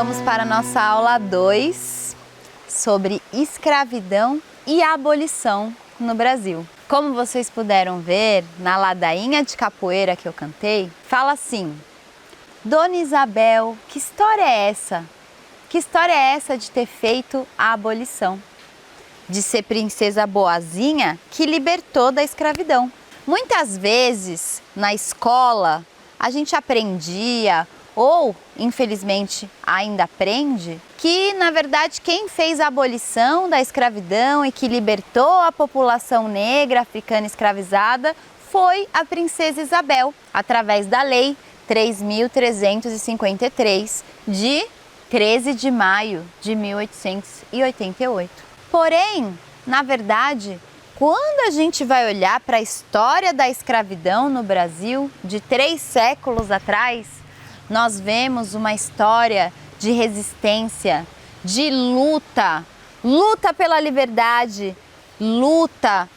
vamos para a nossa aula 2 sobre escravidão e abolição no Brasil. Como vocês puderam ver na ladainha de capoeira que eu cantei, fala assim: Dona Isabel, que história é essa? Que história é essa de ter feito a abolição? De ser princesa boazinha que libertou da escravidão. Muitas vezes na escola a gente aprendia, ou infelizmente ainda aprende, que na verdade quem fez a abolição da escravidão e que libertou a população negra africana escravizada foi a princesa Isabel, através da Lei 3.353 de 13 de maio de 1888. Porém, na verdade, quando a gente vai olhar para a história da escravidão no Brasil de 3 séculos atrás, nós vemos uma história de resistência, de luta, luta pela liberdade, luta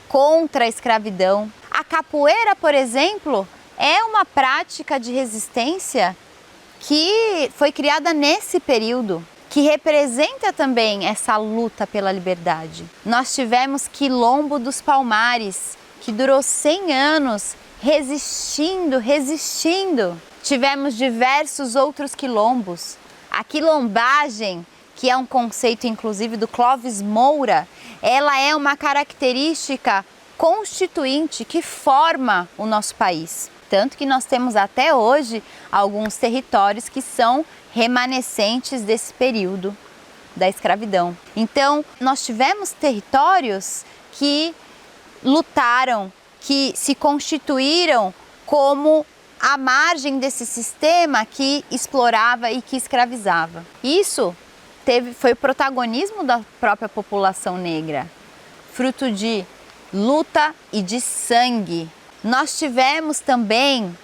contra a escravidão. A capoeira, por exemplo, é uma prática de resistência que foi criada nesse período, que representa também essa luta pela liberdade. Nós tivemos Quilombo dos Palmares, que durou 100 anos resistindo. Tivemos diversos outros quilombos. A quilombagem, que é um conceito inclusive do Clóvis Moura, ela é uma característica constituinte que forma o nosso país. Tanto que nós temos até hoje alguns territórios que são remanescentes desse período da escravidão. Então, nós tivemos territórios que lutaram, que se constituíram como a margem desse sistema que explorava e que escravizava. Isso foi o protagonismo da própria população negra, fruto de luta e de sangue. Nós tivemos também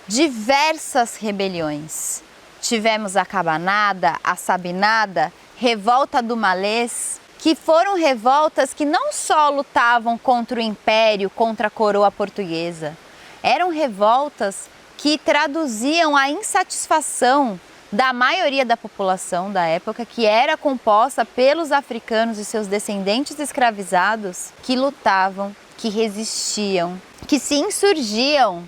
diversas rebeliões. Tivemos a Cabanada, a Sabinada, Revolta do Malês, que foram revoltas que não só lutavam contra o Império, contra a coroa portuguesa, eram revoltas que traduziam a insatisfação da maioria da população da época, que era composta pelos africanos e seus descendentes escravizados, que lutavam, que resistiam, que se insurgiam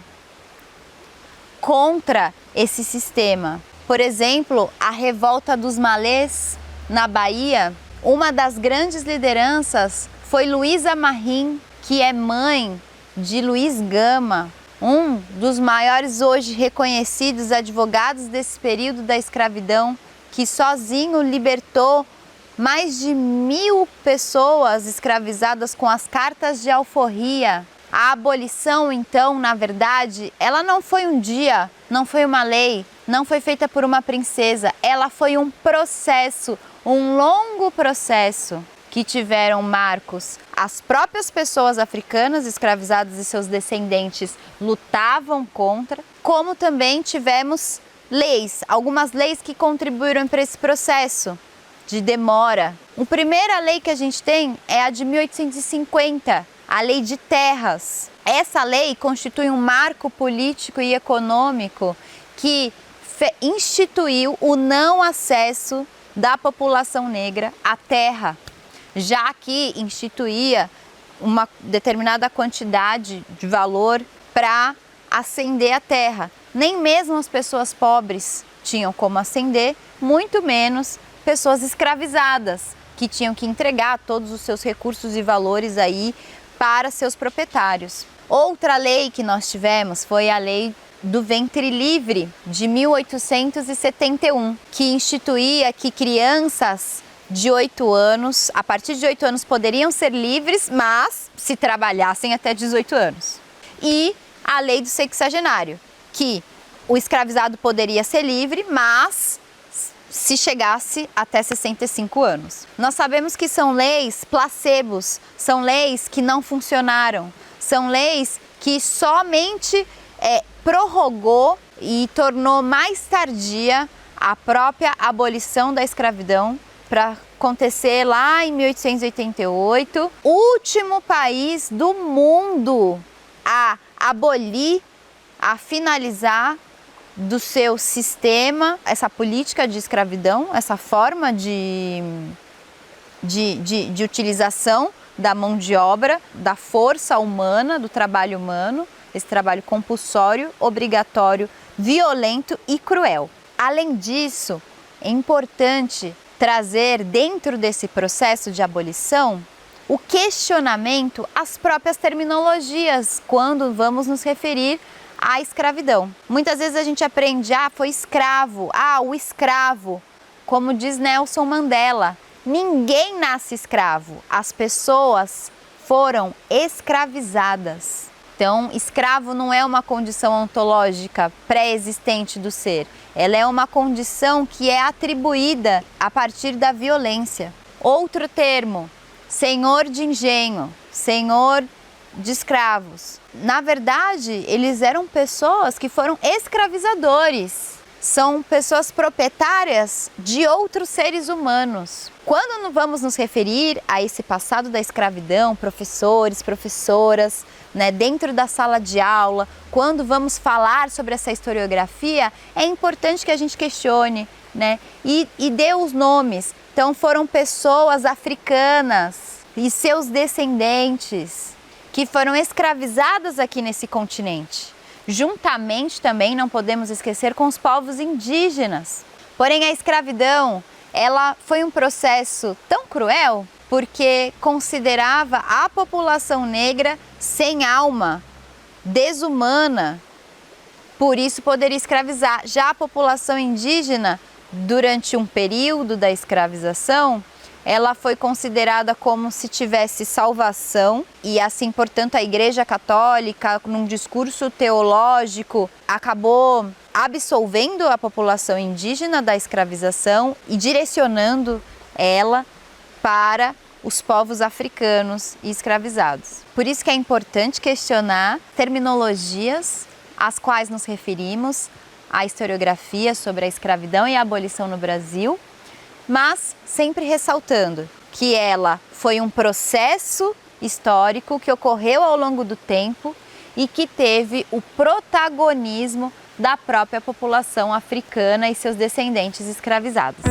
contra esse sistema. Por exemplo, a Revolta dos Malês, na Bahia, uma das grandes lideranças foi Luísa Marim, que é mãe de Luiz Gama, um dos maiores hoje reconhecidos advogados desse período da escravidão, que sozinho libertou mais de 1.000 pessoas escravizadas com as cartas de alforria. A abolição, então, na verdade, ela não foi um dia, não foi uma lei, não foi feita por uma princesa, ela foi um processo, um longo processo que tiveram marcos. As próprias pessoas africanas escravizadas e seus descendentes lutavam contra, como também tivemos leis, algumas leis que contribuíram para esse processo de demora. A primeira lei que a gente tem é a de 1850, a Lei de Terras. Essa lei constitui um marco político e econômico que instituiu o não acesso da população negra à terra, já que instituía uma determinada quantidade de valor para ascender a terra. Nem mesmo as pessoas pobres tinham como ascender, muito menos pessoas escravizadas, que tinham que entregar todos os seus recursos e valores aí para seus proprietários. Outra lei que nós tivemos foi a Lei do Ventre Livre, de 1871, que instituía que crianças de 8 anos, a partir de 8 anos, poderiam ser livres, mas se trabalhassem até 18 anos. E a Lei do Sexagenário, que o escravizado poderia ser livre, mas se chegasse até 65 anos. Nós sabemos que são leis placebos, são leis que não funcionaram, são leis que somente prorrogou e tornou mais tardia a própria abolição da escravidão, para acontecer lá em 1888, último país do mundo a abolir, a finalizar do seu sistema, essa política de escravidão, essa forma de utilização da mão de obra, da força humana, do trabalho humano, esse trabalho compulsório, obrigatório, violento e cruel. Além disso, é importante trazer dentro desse processo de abolição o questionamento às próprias terminologias quando vamos nos referir à escravidão. Muitas vezes a gente aprende, foi escravo, o escravo, como diz Nelson Mandela. Ninguém nasce escravo, as pessoas foram escravizadas. Então, escravo não é uma condição ontológica pré-existente do ser, ela é uma condição que é atribuída a partir da violência. Outro termo, senhor de engenho, senhor de escravos. Na verdade, eles eram pessoas que foram escravizadores. São pessoas proprietárias de outros seres humanos. Quando vamos nos referir a esse passado da escravidão, professores, professoras, dentro da sala de aula, quando vamos falar sobre essa historiografia, é importante que a gente questione, e dê os nomes. Então foram pessoas africanas e seus descendentes que foram escravizadas aqui nesse continente. Juntamente também não podemos esquecer com os povos indígenas. Porém, a escravidão, ela foi um processo tão cruel porque considerava a população negra sem alma, desumana, por isso poderia escravizar. Já a população indígena, durante um período da escravização, ela foi considerada como se tivesse salvação e assim, portanto, a Igreja Católica, num discurso teológico, acabou absolvendo a população indígena da escravização e direcionando ela para os povos africanos e escravizados. Por isso que é importante questionar terminologias às quais nos referimos, a historiografia sobre a escravidão e a abolição no Brasil, mas sempre ressaltando que ela foi um processo histórico que ocorreu ao longo do tempo e que teve o protagonismo da própria população africana e seus descendentes escravizados.